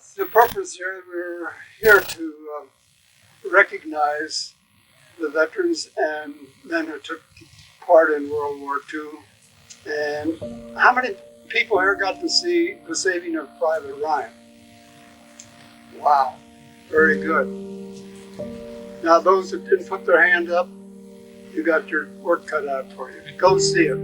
that's the purpose here. We're here to recognize the veterans and men who took part in World War II. And how many people here got to see the saving of Private Ryan? Wow, very good. Now those that didn't put their hand up, you got your work cut out for you. Go see it.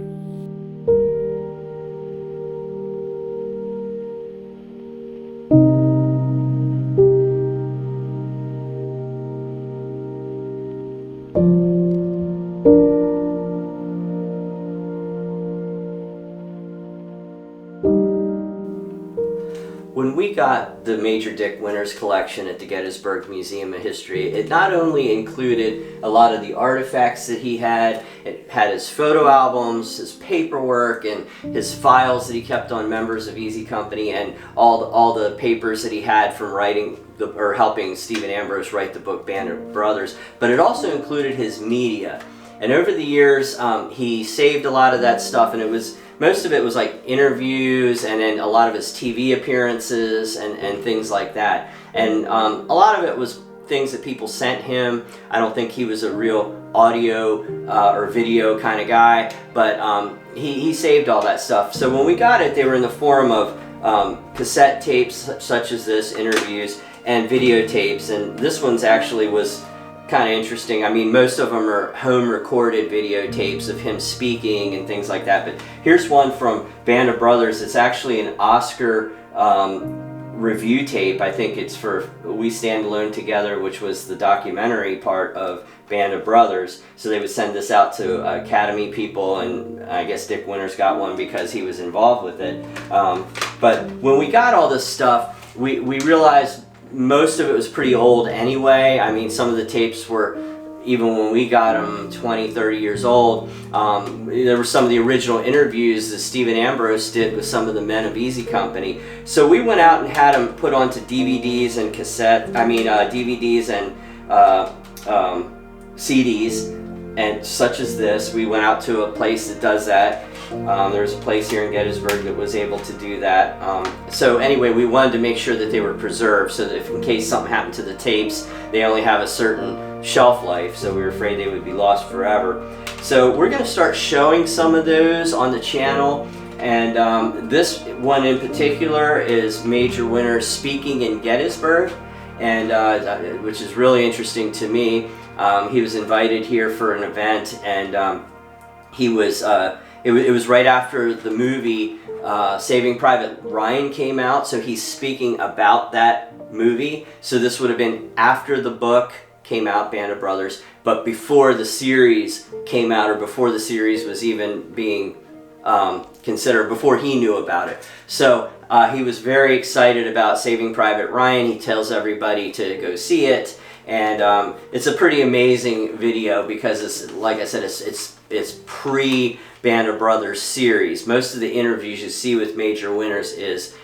When we got the Major Dick Winters collection at the Gettysburg Museum of History, it not only included a lot of the artifacts that he had, it had his photo albums, his paperwork, and his files that he kept on members of Easy Company, and all the papers that he had from writing or helping Stephen Ambrose write the book Band of Brothers, but it also included his media. And over the years, he saved a lot of that stuff, and most of it was like interviews and then a lot of his TV appearances and things like that. And a lot of it was things that people sent him. I don't think he was a real audio or video kind of guy, but he saved all that stuff. So when we got it, they were in the form of cassette tapes such as this, interviews, and videotapes. And this one's actually was kind of interesting. I mean, most of them are home recorded videotapes of him speaking and things like that, but here's one from Band of Brothers. It's actually an Oscar review tape. I think it's for We Stand Alone Together, which was the documentary part of Band of Brothers. So they would send this out to Academy people, and I guess Dick Winters got one because he was involved with it. But when we got all this stuff, we realized most of it was pretty old anyway. I mean, some of the tapes were, even when we got them, 20, 30 years old. There were some of the original interviews that Stephen Ambrose did with some of the men of Easy Company. So we went out and had them put onto DVDs and DVDs and CDs, and such as this. We went out to a place that does that. There's a place here in Gettysburg that was able to do that. So anyway, we wanted to make sure that they were preserved so that if in case something happened to the tapes, they only have a certain shelf life, so we were afraid they would be lost forever. So we're going to start showing some of those on the channel, and this one in particular is Major Winters speaking in Gettysburg, and which is really interesting to me. He was invited here for an event, and he was it was right after the movie Saving Private Ryan came out, so he's speaking about that movie. So this would have been after the book came out, Band of Brothers, but before the series came out, or before the series was even being considered, before he knew about it. So he was very excited about Saving Private Ryan. He tells everybody to go see it, and it's a pretty amazing video because it's, like I said, it's pre Band of Brothers series. Most of the interviews you see with Major Winters is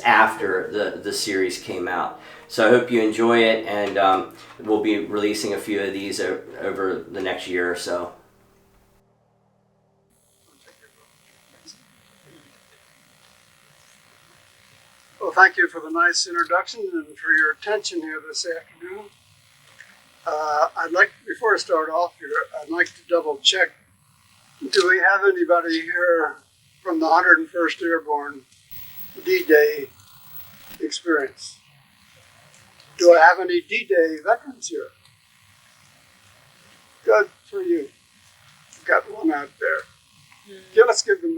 after the series came out. So I hope you enjoy it, and we'll be releasing a few of these over the next year or so. Well, thank you for the nice introduction and for your attention here this afternoon. Before I start off here, I'd like to double check. Do we have anybody here from the 101st Airborne D-Day experience? Do I have any D-Day veterans here? Good for you. Got one out there. Yeah, let's give them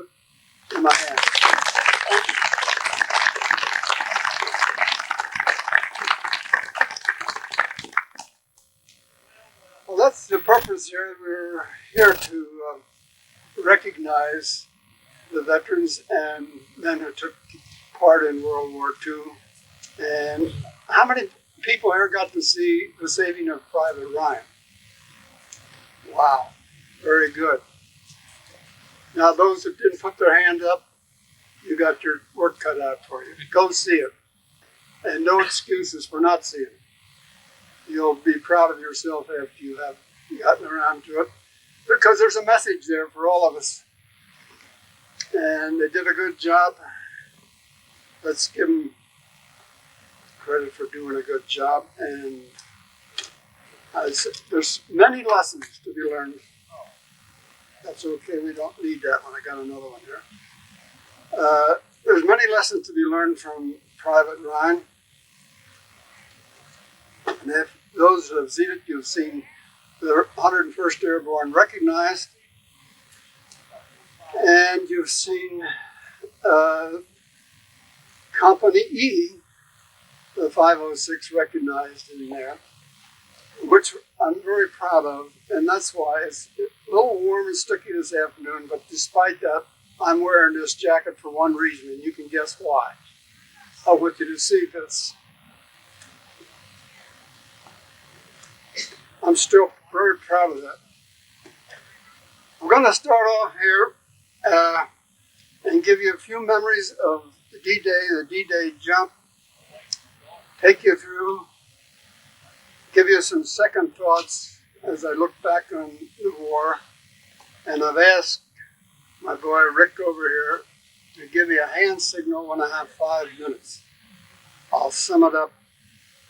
a hand. Thank you. Well, that's the purpose here. We're here to recognize the veterans and men who took part in World War II. And how many people here got to see the saving of Private Ryan? Wow, very good. Now those that didn't put their hand up, you got your work cut out for you. Go see it. And no excuses for not seeing it. You'll be proud of yourself after you have gotten around to it, because there's a message there for all of us. And they did a good job. Let's give them doing a good job. And there's many lessons to be learned. That's okay, we don't need that one. I got another one here. There's many lessons to be learned from Private Ryan. And if those who have seen it, you've seen the 101st Airborne recognized, and you've seen Company E, the 506 recognized in there, which I'm very proud of, and that's why it's a little warm and sticky this afternoon, but despite that, I'm wearing this jacket for one reason, and you can guess why. I want you to see this. I'm still very proud of that. I'm going to start off here and give you a few memories of the D-Day, the D-Day jump, take you through, give you some second thoughts as I look back on the war. And I've asked my boy Rick over here to give me a hand signal when I have 5 minutes. I'll sum it up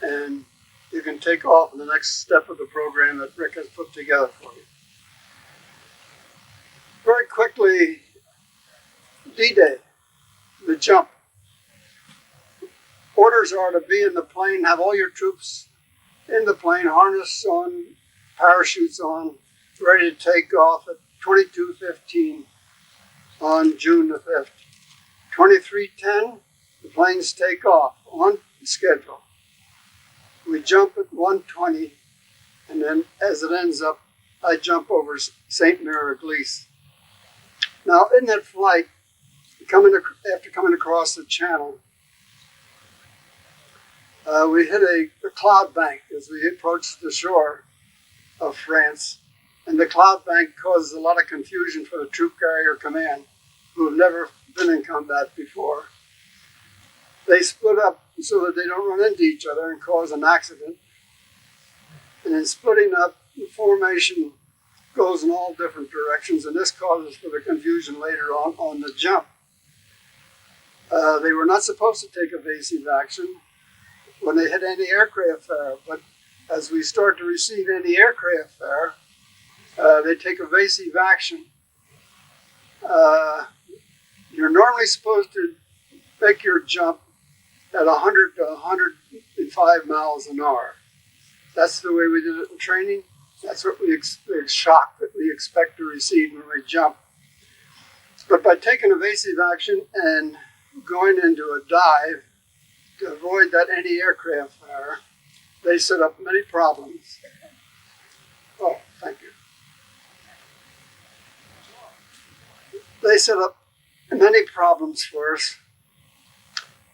and you can take off in the next step of the program that Rick has put together for you. Very quickly, D-Day, the jump. Orders are to be in the plane, have all your troops in the plane, harness on, parachutes on, ready to take off at 22:15 on June the 5th. 23:10, the planes take off on schedule. We jump at 1:20, and then as it ends up, I jump over St. Mary of Glees. Now, in that flight, after coming across the channel, we hit a cloud bank as we approached the shore of France, and the cloud bank causes a lot of confusion for the Troop Carrier Command, who have never been in combat before. They split up so that they don't run into each other and cause an accident. And in splitting up, the formation goes in all different directions, and this causes for the confusion later on the jump. They were not supposed to take evasive action when they hit anti-aircraft fire, but as we start to receive anti-aircraft fire, they take evasive action. You're normally supposed to make your jump at 100 to 105 miles an hour. That's the way we did it in training. That's what the shock that we expect to receive when we jump. But by taking evasive action and going into a dive to avoid that anti-aircraft fire, they set up many problems. Oh, thank you. They set up many problems for us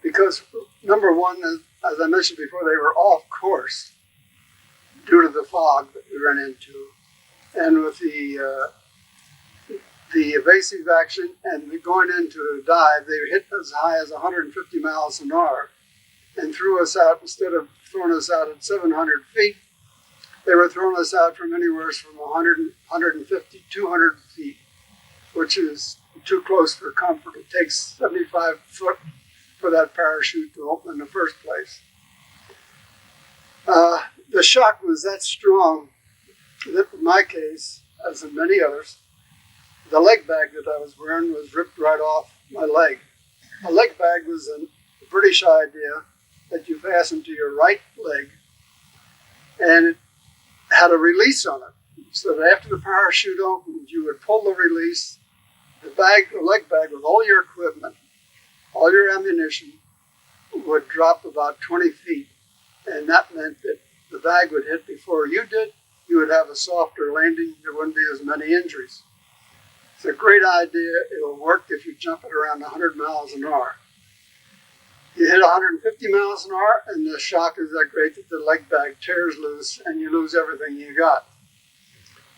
because, number one, as I mentioned before, they were off course due to the fog that we ran into. And with the evasive action and going into a dive, they hit as high as 150 miles an hour and threw us out. Instead of throwing us out at 700 feet, they were throwing us out from anywhere from 100, 150, 200 feet, which is too close for comfort. It takes 75 foot for that parachute to open in the first place. The shock was that strong that in my case, as in many others, the leg bag that I was wearing was ripped right off my leg. A leg bag was a British idea that you fasten to your right leg, and it had a release on it. So that after the parachute opened, you would pull the release, the leg bag with all your equipment, all your ammunition would drop about 20 feet. And that meant that the bag would hit before you did. You would have a softer landing. There wouldn't be as many injuries. It's a great idea. It'll work if you jump it around 100 miles an hour. You hit 150 miles an hour, and the shock is that great that the leg bag tears loose, and you lose everything you got.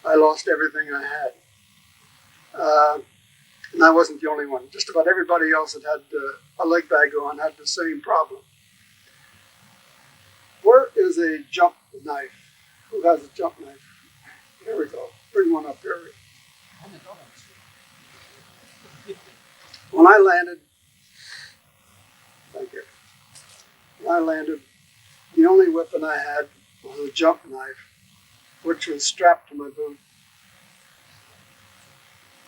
I lost everything I had. And I wasn't the only one. Just about everybody else that had a leg bag on had the same problem. Where is a jump knife? Who has a jump knife? Here we go. Bring one up here. When I landed, thank you. When I landed, The only weapon I had was a jump knife, which was strapped to my boot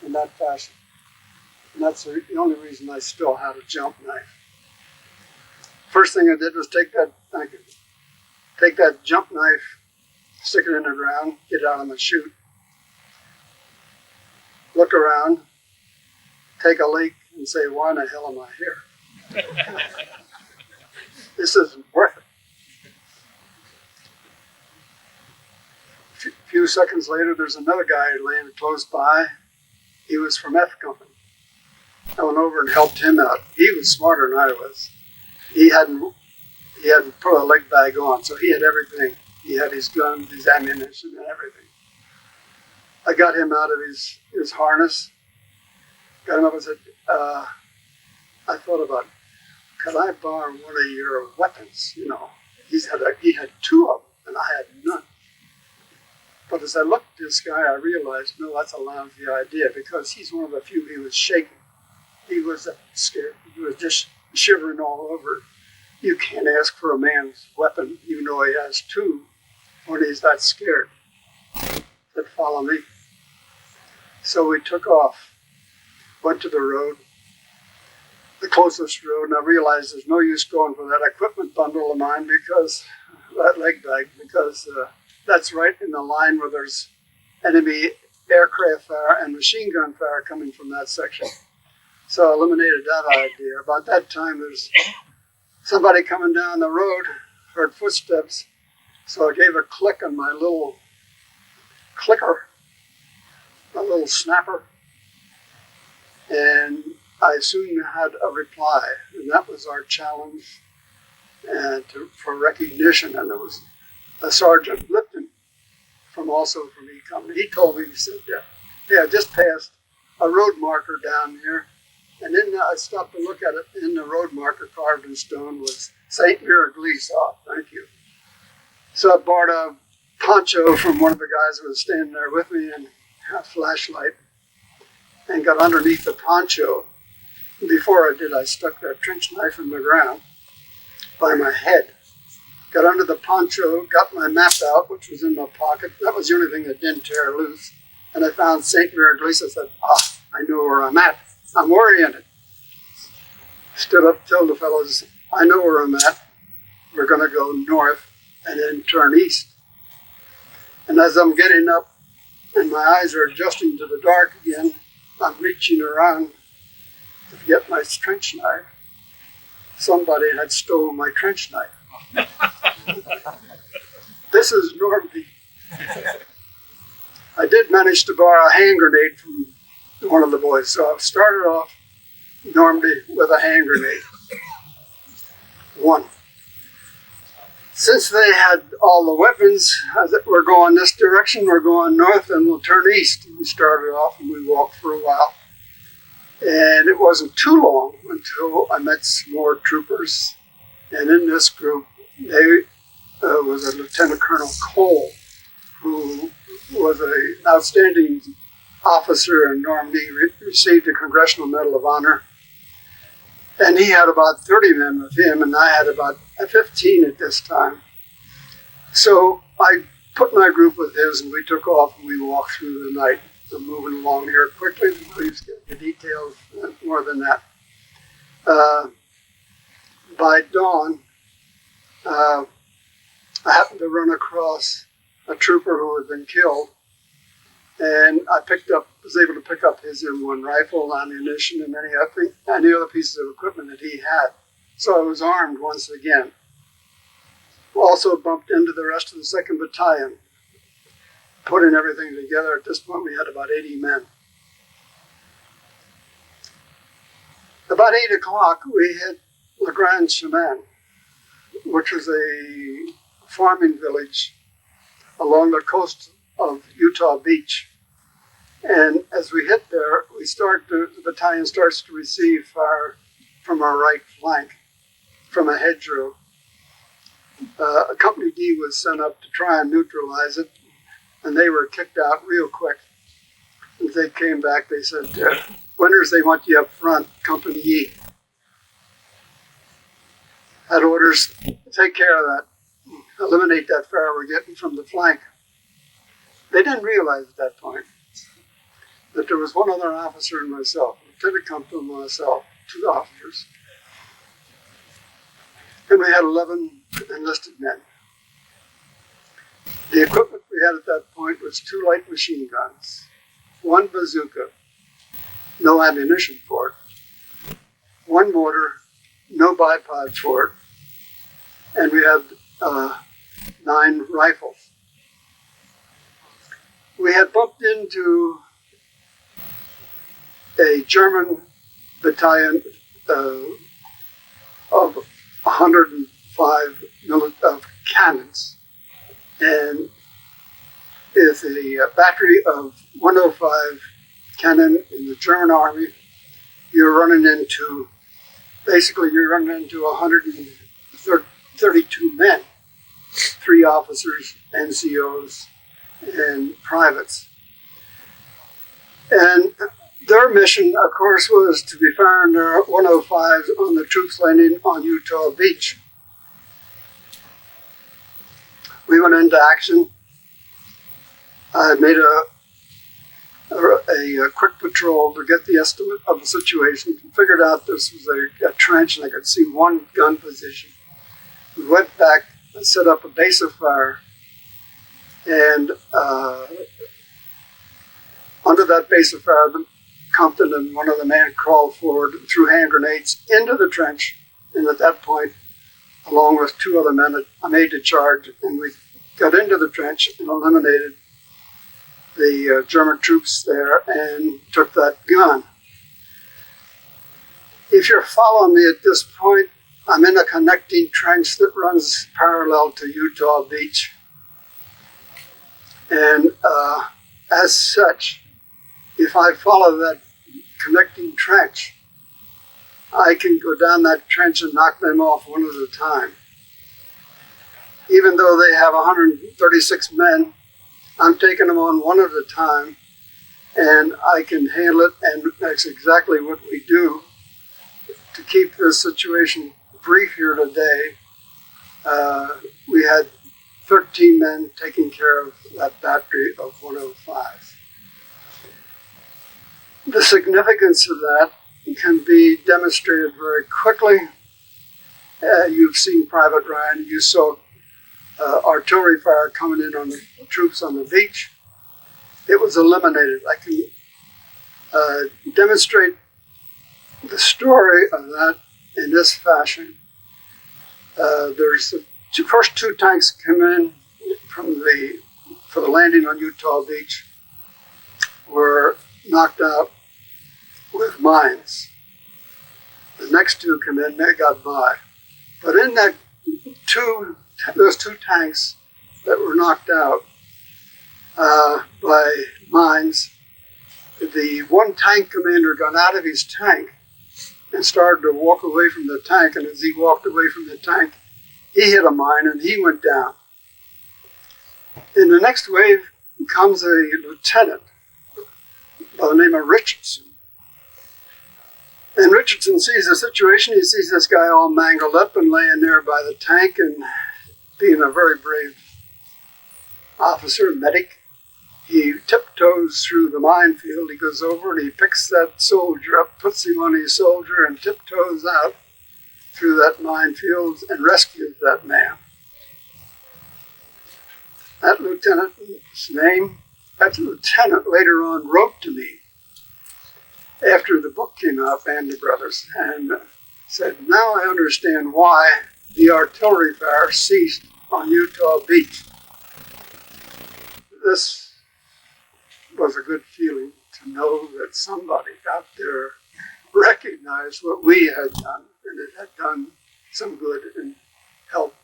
in that fashion. And that's the only reason I still had a jump knife. First thing I did was take that jump knife, stick it in the ground, get out on the chute, look around, take a leak, and say, why in the hell am I here? This isn't worth it. A few seconds later, there's another guy who landed close by. He was from F Company. I went over and helped him out. He was smarter than I was. He hadn't put a leg bag on, so he had everything. He had his guns, his ammunition, and everything. I got him out of his harness, got him up and said, I thought about, could I borrow one of your weapons? You know, he had two of them, and I had none. But as I looked at this guy, I realized, no, that's a lousy idea, because he's one of the few. He was shaking. He was scared. He was just shivering all over. You can't ask for a man's weapon, even though he has two, when he's that scared. He said, follow me. So we took off, went to the road, the closest road, and I realized there's no use going for that equipment bundle of mine, because that leg bag, because that's right in the line where there's enemy aircraft fire and machine gun fire coming from that section. So I eliminated that idea. About that time, there's somebody coming down the road, heard footsteps, so I gave a click on my little clicker, my little snapper, and I soon had a reply, and that was our challenge for recognition. And it was a Sergeant Lipton from E Company. He told me, he said, yeah, just passed a road marker down here. And then I stopped to look at it. In the road marker carved in stone was St. Miraglise. Oh, thank you. So I borrowed a poncho from one of the guys who was standing there with me and a flashlight, and got underneath the poncho. Before I did, I stuck that trench knife in the ground by my head. Got under the poncho, got my map out, which was in my pocket. That was the only thing that didn't tear loose. And I found St. Miraglise. I said, I know where I'm at. I'm oriented. Stood up, told the fellows, I know where I'm at. We're going to go north and then turn east. And as I'm getting up and my eyes are adjusting to the dark again, I'm reaching around to get my trench knife. Somebody had stolen my trench knife. This is Normandy. I did manage to borrow a hand grenade from one of the boys. So I started off Normandy with a hand grenade. One. Since they had all the weapons, we're going this direction, we're going north, and we'll turn east. We started off and we walked for a while. And it wasn't too long until I met some more troopers. And in this group, was a Lieutenant Colonel Cole, who was an outstanding officer in Normandy, received a Congressional Medal of Honor. And he had about 30 men with him, and I had about 15 at this time. So I put my group with his, and we took off, and we walked through the night. I'm moving along here quickly. Please get the details more than that. By dawn, I happened to run across a trooper who had been killed, and I was able to pick up his M1 rifle, ammunition, and any other pieces of equipment that he had. So I was armed once again. Also bumped into the rest of the 2nd Battalion. Putting everything together, at this point we had about 80 men. About 8 o'clock, we hit Le Grand Chemin, which was a farming village along the coast of Utah Beach. And as we hit there, the battalion starts to receive fire from our right flank, from a hedgerow. Company D was sent up to try and neutralize it, and they were kicked out real quick. As they came back, they said, Winters, they want you up front, Company E. Had orders to take care of that. eliminate that fire we're getting from the flank. They didn't realize at that point that there was one other officer and myself, Lieutenant Compton and myself, 2 officers. And we had 11 enlisted men. The equipment we had at that point was 2 light machine guns, 1 bazooka, no ammunition for it, 1 mortar, no bipods for it, and we had 9 rifles. We had bumped into a German battalion of 105 of cannons, and with a battery of 105 cannon in the German army, you're running into 132 men, 3 officers, NCOs, and privates. And their mission, of course, was to be firing their 105s on the troops landing on Utah Beach. We went into action. I made a quick patrol to get the estimate of the situation. Figured out this was a trench, and I could see 1 gun position. We went back and set up a base of fire, and under that base of fire, Compton and one of the men crawled forward and threw hand grenades into the trench. And at that point, along with 2 other men, I made the charge, and we got into the trench and eliminated the German troops there and took that gun. If you're following me at this point, I'm in a connecting trench that runs parallel to Utah Beach. And as such, if I follow that connecting trench, I can go down that trench and knock them off one at a time. Even though they have 136 men, I'm taking them on one at a time, and I can handle it, and that's exactly what we do to keep this situation brief here today. We had 13 men taking care of that battery of 105. The significance of that can be demonstrated very quickly. You've seen Private Ryan. You saw artillery fire coming in on the troops on the beach. It was eliminated. I can demonstrate the story of that in this fashion. There's the first 2 tanks come in for the landing on Utah Beach were knocked out with mines. The next 2 come in, they got by. But in those 2 tanks that were knocked out by mines, the 1 tank commander got out of his tank and started to walk away from the tank, and as he walked away from the tank, he hit a mine and he went down. In the next wave comes a lieutenant by the name of Richardson. And Richardson sees the situation. He sees this guy all mangled up and laying there by the tank, and being a very brave officer, medic, he tiptoes through the minefield. He goes over and he picks that soldier up, puts him on his shoulder, and tiptoes out through that minefield and rescues that man. That lieutenant's name, that lieutenant later on wrote to me after the book came out, Band of Brothers, and said, "Now I understand why the artillery fire ceased on Utah Beach." This was a good feeling to know that somebody out there recognized what we had done, and it had done some good and helped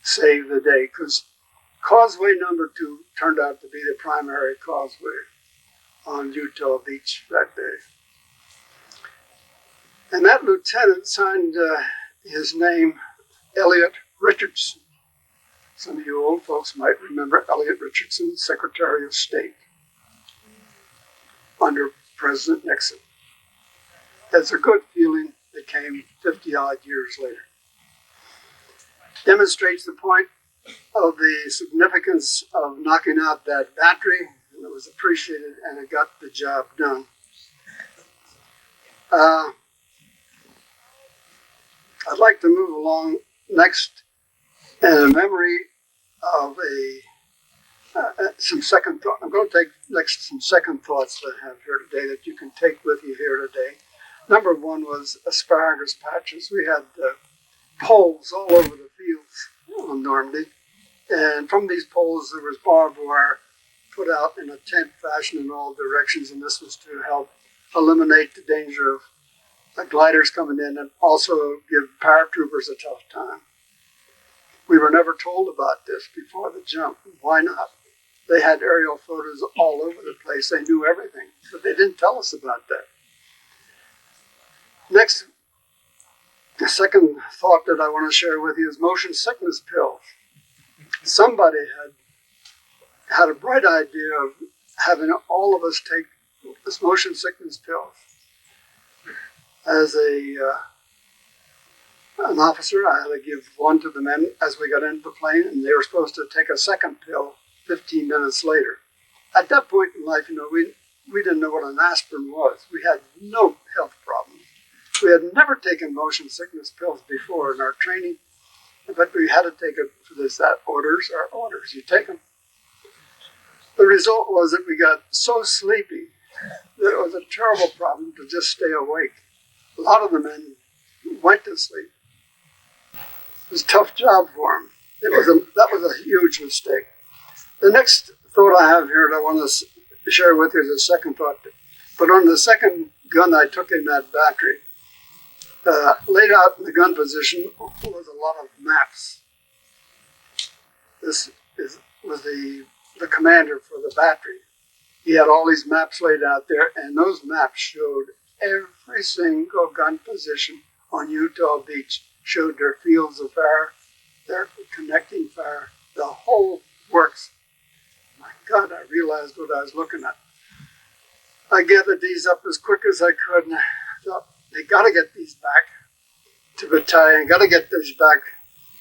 save the day, because causeway number 2 turned out to be the primary causeway on Utah Beach that day. And that lieutenant signed his name Elliot Richardson. Some of you old folks might remember Elliot Richardson, Secretary of State under President Nixon. That's a good feeling that came 50-odd years later. Demonstrates the point of the significance of knocking out that battery, and it was appreciated, and it got the job done. I'd like to move along next in a memory of some second thought. I'm going to take next some second thoughts that I have here today that you can take with you here today. Number one was asparagus patches. We had poles all over the fields on Normandy. And from these poles, there was barbed wire put out in a tent fashion in all directions. And this was to help eliminate the danger of gliders coming in and also give paratroopers a tough time. We were never told about this before the jump. Why not? They had aerial photos all over the place. They knew everything, but they didn't tell us about that. Next, the second thought that I want to share with you is motion sickness pills. Somebody had a bright idea of having all of us take this motion sickness pill. As an officer, I had to give one to the men as we got into the plane, and they were supposed to take a second pill 15 minutes later. At that point in life, we didn't know what an aspirin was. We had no health problems. We had never taken motion sickness pills before in our training, but we had to take it for this. That orders are orders. You take them. The result was that we got so sleepy that it was a terrible problem to just stay awake. A lot of the men went to sleep. It was a tough job for them. That was a huge mistake. The next thought I have here that I want to share with you is a second thought. But on the second gun I took in that battery, laid out in the gun position was a lot of maps. This was the commander for the battery. He had all these maps laid out there, and those maps showed every single gun position on Utah Beach, showed their fields of fire, their connecting fire, the whole works. My God, I realized what I was looking at. I gathered these up as quick as I could, and I thought, they got to get these back to battalion, got to get these back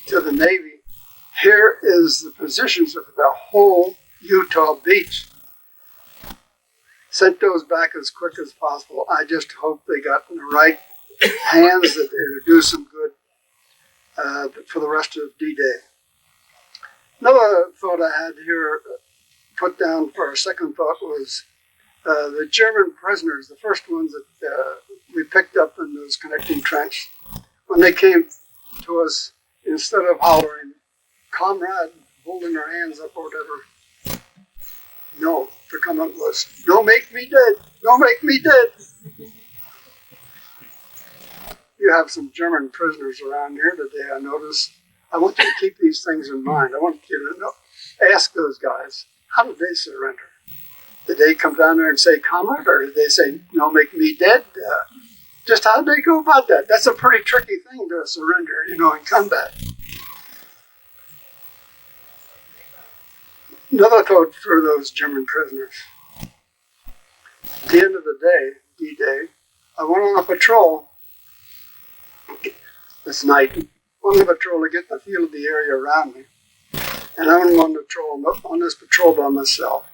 to the Navy. Here is the positions of the whole Utah Beach. Sent those back as quick as possible. I just hope they got in the right hands, that they would do some good for the rest of D-Day. Another thought I had here put down for a second thought was the German prisoners, the first ones that we picked up in those connecting trench. When they came to us, instead of hollering, "Comrade," holding our hands up or whatever, no, the comment was, "Don't make me dead, don't make me dead." You have some German prisoners around here today, I noticed. I want you to keep these things in mind. I want you to ask those guys, how did they surrender? Did they come down there and say, "Comrade," or did they say, "No, make me dead"? Just how did they go about that? That's a pretty tricky thing to surrender, in combat. Another thought for those German prisoners. At the end of the day, D-Day, I went on a patrol this night. Went on a patrol to get the feel of the area around me. And I went on this patrol by myself.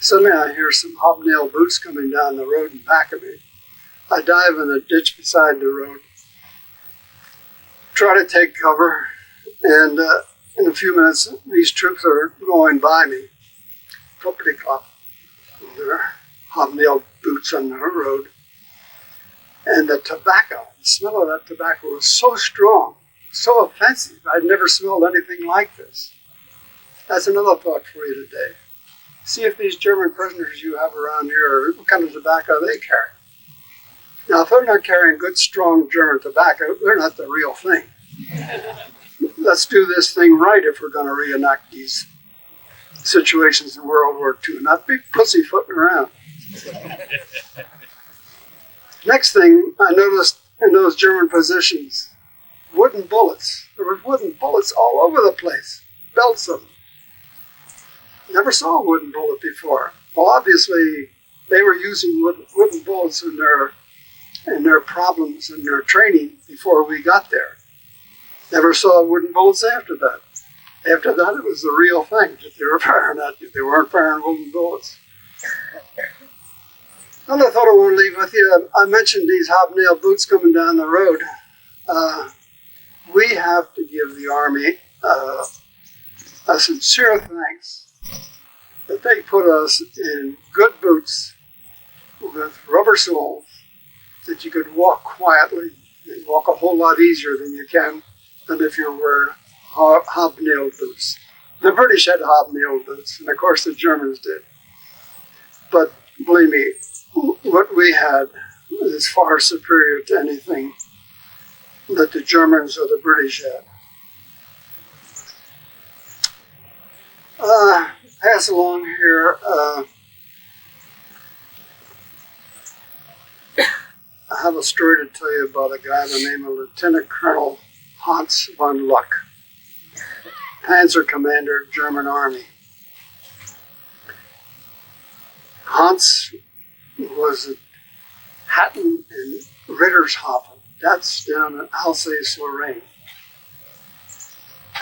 Suddenly I hear some hobnail boots coming down the road in back of me. I dive in a ditch beside the road, try to take cover, and in a few minutes, these troops are going by me. Clippity-clop. Their hobnail boots on the road. And the tobacco, the smell of that tobacco was so strong, so offensive. I'd never smelled anything like this. That's another thought for you today. See if these German prisoners you have around here, what kind of tobacco they carry. Now, if they're not carrying good, strong German tobacco, they're not the real thing. Let's do this thing right if we're going to reenact these situations in World War II, not be pussyfooting around. Next thing I noticed in those German positions, wooden bullets. There were wooden bullets all over the place, belts of them. Never saw a wooden bullet before. Well, obviously, they were using wooden bullets in their problems and their training before we got there. Never saw wooden bullets after that. After that, it was the real thing that they were firing at you. They weren't firing wooden bullets. Another thought I want to leave with you, I mentioned these hobnail boots coming down the road. We have to give the Army a sincere thanks that they put us in good boots with rubber soles that you could walk quietly and walk a whole lot easier than you can than if you're wearing hobnailed boots. The British had hobnailed boots, and of course the Germans did. But believe me, what we had is far superior to anything that the Germans or the British had. Pass along here. I have a story to tell you about a guy by the name of Lieutenant Colonel Hans von Luck, Panzer Commander, German Army. Hans was at Hatton and Rittershofen. That's down in Alsace-Lorraine,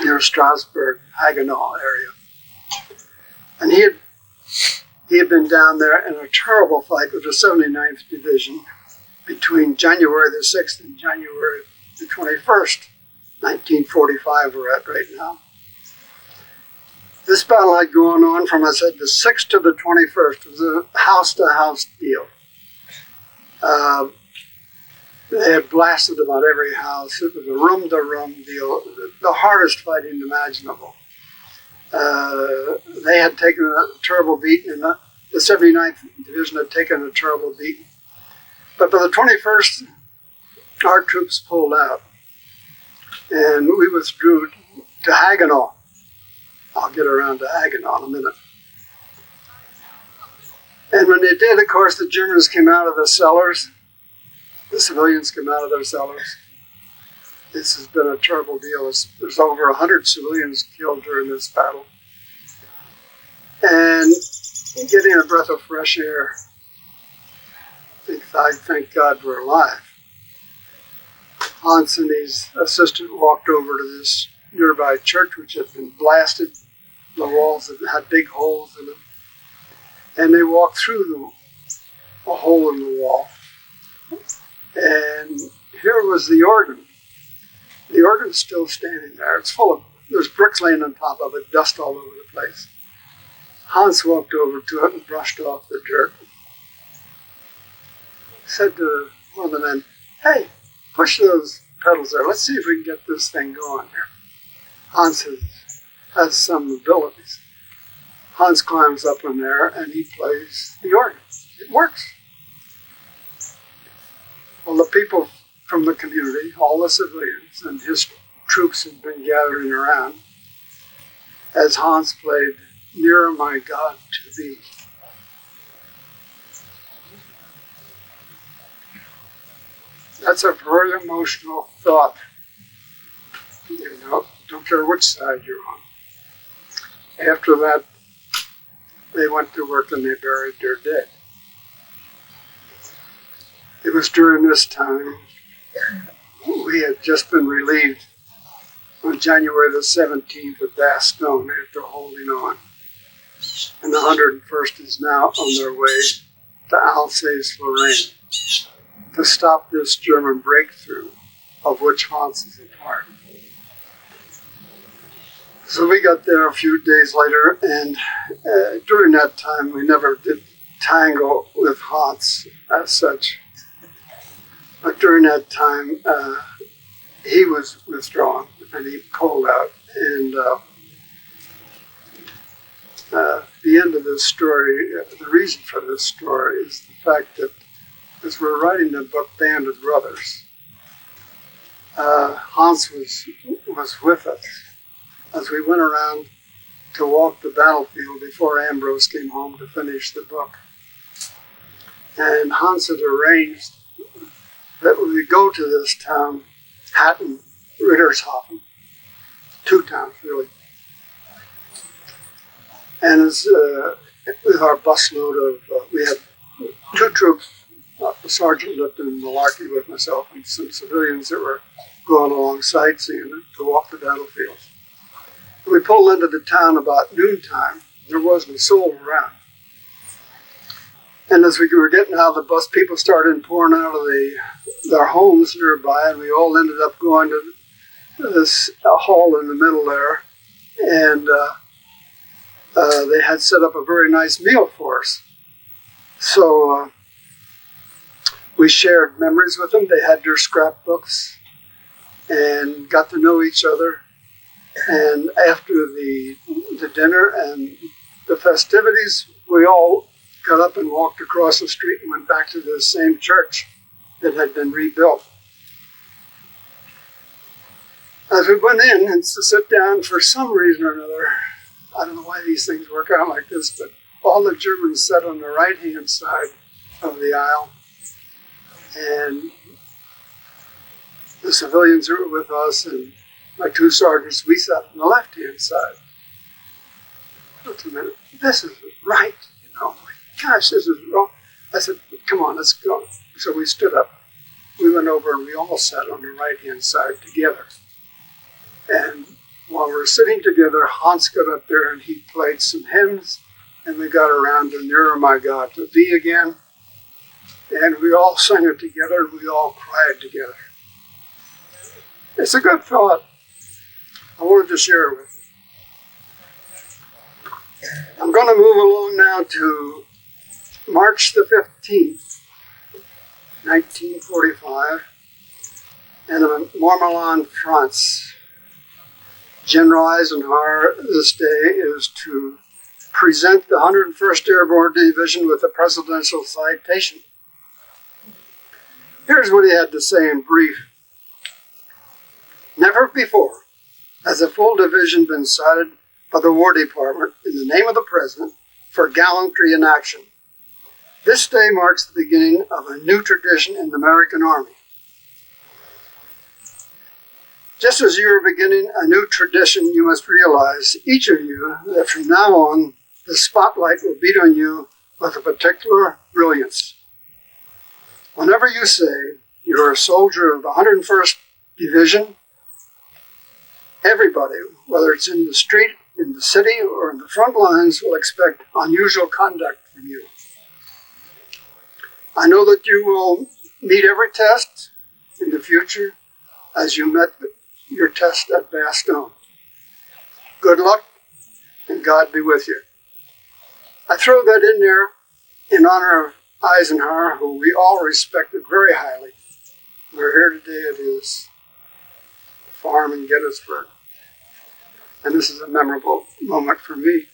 near Strasbourg, Haguenau area. And he had been down there in a terrible fight with the 79th Division between January the 6th and January the 21st, 1945 we're at right now. This battle had gone on from, I said, the 6th to the 21st. It was a house-to-house deal. They had blasted about every house. It was a room-to-room deal, the hardest fighting imaginable. They had taken a terrible beating, and the 79th Division had taken a terrible beating. But by the 21st, our troops pulled out, and we withdrew to Haguenau. I'll get around to Haguenau in a minute. And when they did, of course, the Germans came out of the cellars. The civilians came out of their cellars. This has been a terrible deal. There's over 100 civilians killed during this battle. And getting a breath of fresh air, I thank God we're alive. Hans and his assistant walked over to this nearby church, which had been blasted. The walls had big holes in them. And they walked through a hole in the wall. And here was the organ. The organ's still standing there. It's full of, there's bricks laying on top of it, dust all over the place. Hans walked over to it and brushed off the dirt. Said to one of the men, "Hey, push those pedals there. Let's see if we can get this thing going here." Hans has some abilities. Hans climbs up in there and he plays the organ. It works. Well, the people from the community, all the civilians and his troops had been gathering around as Hans played "Nearer My God to Thee." That's a very emotional thought. You know, don't care which side you're on. After that, they went to work and they buried their dead. It was during this time we had just been relieved on January the 17th at Bastogne after holding on. And the 101st is now on their way to Alsace-Lorraine to stop this German breakthrough of which Hans is a part. So we got there a few days later, and during that time we never did tangle with Hans as such. But during that time, he was withdrawn and he pulled out. And the end of this story, the reason for this story is the fact that as we're writing the book Band of Brothers, Hans was with us as we went around to walk the battlefield before Ambrose came home to finish the book. And Hans had arranged that we go to this town, Hatton, Rittershofen, two towns really. And as with our busload of, we had two troops, a sergeant lived in Malarkey with myself and some civilians that were going along sightseeing to walk the battlefield. We pulled into the town about noontime. There wasn't a soul around. And as we were getting out of the bus, people started pouring out of their homes nearby, and we all ended up going to this hall in the middle there. And they had set up a very nice meal for us. So we shared memories with them. They had their scrapbooks and got to know each other. And after the dinner and the festivities, we all got up and walked across the street and went back to the same church that had been rebuilt. As we went in and to sit down, for some reason or another, I don't know why these things work out like this, but all the Germans sat on the right-hand side of the aisle, and the civilians who were with us and my two sergeants, we sat on the left-hand side. Wait a minute, this isn't right, my gosh, this is wrong. I said, come on, let's go. So we stood up, we went over and we all sat on the right-hand side together. And while we were sitting together, Hans got up there and he played some hymns, and we got around to Nearer My God to Thee again. And we all sang it together, and we all cried together. It's a good thought. I wanted to share it with you. I'm going to move along now to March the 15th, 1945, and in Marmelon, France. General Eisenhower this day is to present the 101st Airborne Division with a presidential citation. Here's what he had to say in brief. Never before has a full division been cited by the War Department in the name of the President for gallantry in action. This day marks the beginning of a new tradition in the American Army. Just as you are beginning a new tradition, you must realize, each of you, that from now on, the spotlight will beat on you with a particular brilliance. Whenever you say you're a soldier of the 101st Division, everybody, whether it's in the street, in the city, or in the front lines, will expect unusual conduct from you. I know that you will meet every test in the future as you met your test at Bastogne. Good luck, and God be with you. I throw that in there in honor of Eisenhower, who we all respected very highly. We're here today at his farm in Gettysburg, and this is a memorable moment for me.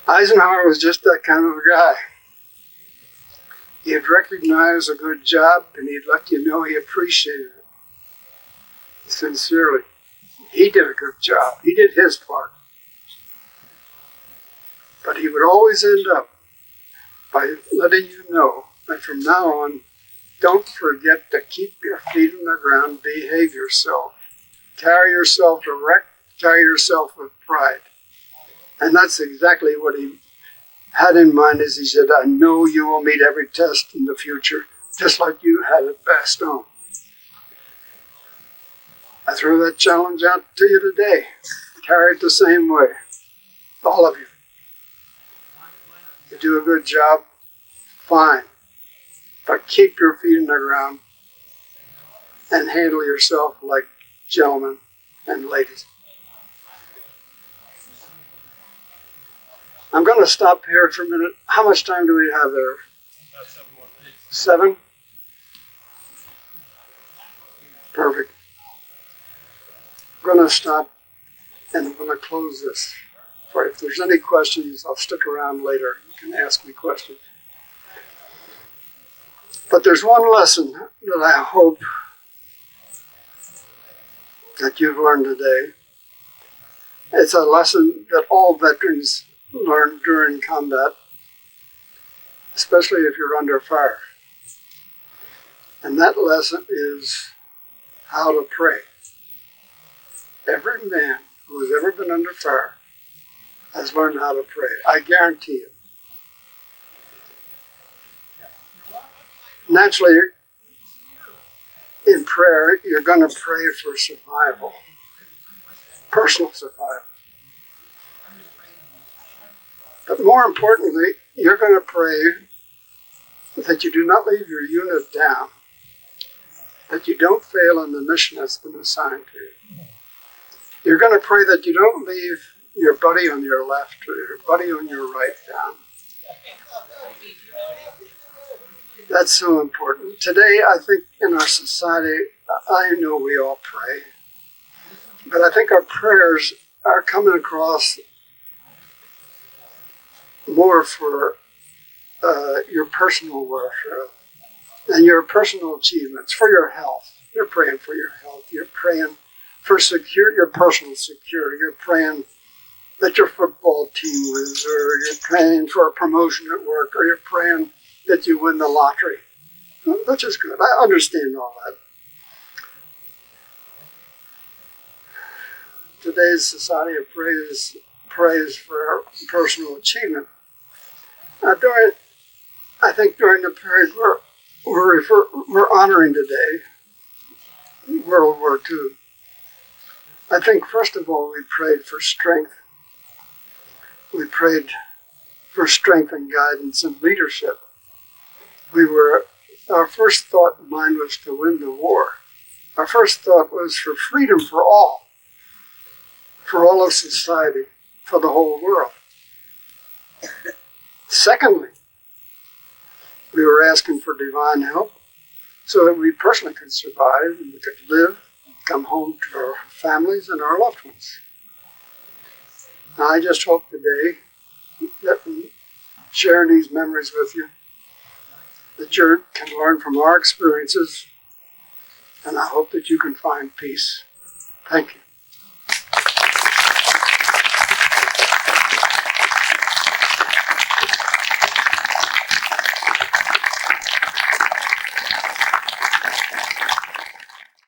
Eisenhower was just that kind of a guy. He'd recognize a good job, and he'd let you know he appreciated it. Sincerely. He did a good job. He did his part. But he would always end up by letting you know that from now on, don't forget to keep your feet on the ground, behave yourself. Carry yourself erect, carry yourself with pride. And that's exactly what he had in mind as he said, I know you will meet every test in the future, just like you had at Bastogne. I throw that challenge out to you today. Carry it the same way. All of you. You do a good job, fine. But keep your feet in the ground and handle yourself like gentlemen and ladies. I'm going to stop here for a minute. How much time do we have there? About 7 more minutes. 7? Perfect. I'm going to stop and I'm going to close this. If there's any questions, I'll stick around later. You can ask me questions. But there's one lesson that I hope that you've learned today. It's a lesson that all veterans learn during combat, especially if you're under fire. And that lesson is how to pray. Every man who has ever been under fire has learned how to pray. I guarantee you. Naturally, in prayer, you're going to pray for survival. personal survival. But more importantly, you're going to pray that you do not leave your unit down, that you don't fail in the mission that's been assigned to you. You're going to pray that you don't leave your buddy on your left or your buddy on your right down. That's so important. Today, I think in our society, I know we all pray, but I think our prayers are coming across more for your personal welfare and your personal achievements, for your health. You're praying for your health. You're praying for your personal security. You're praying that your football team wins, or you're praying for a promotion at work, or you're praying that you win the lottery. Which is good. I understand all that. Today's society of praise for personal achievement. Now, I think during the period we're honoring today, World War II, I think first of all we prayed for strength. We prayed for strength and guidance and leadership. Our first thought in mind was to win the war. Our first thought was for freedom for all of society, for the whole world. Secondly, we were asking for divine help so that we personally could survive and we could live, come home to our families and our loved ones. Now, I just hope today that in sharing these memories with you, that you can learn from our experiences, and I hope that you can find peace. Thank you.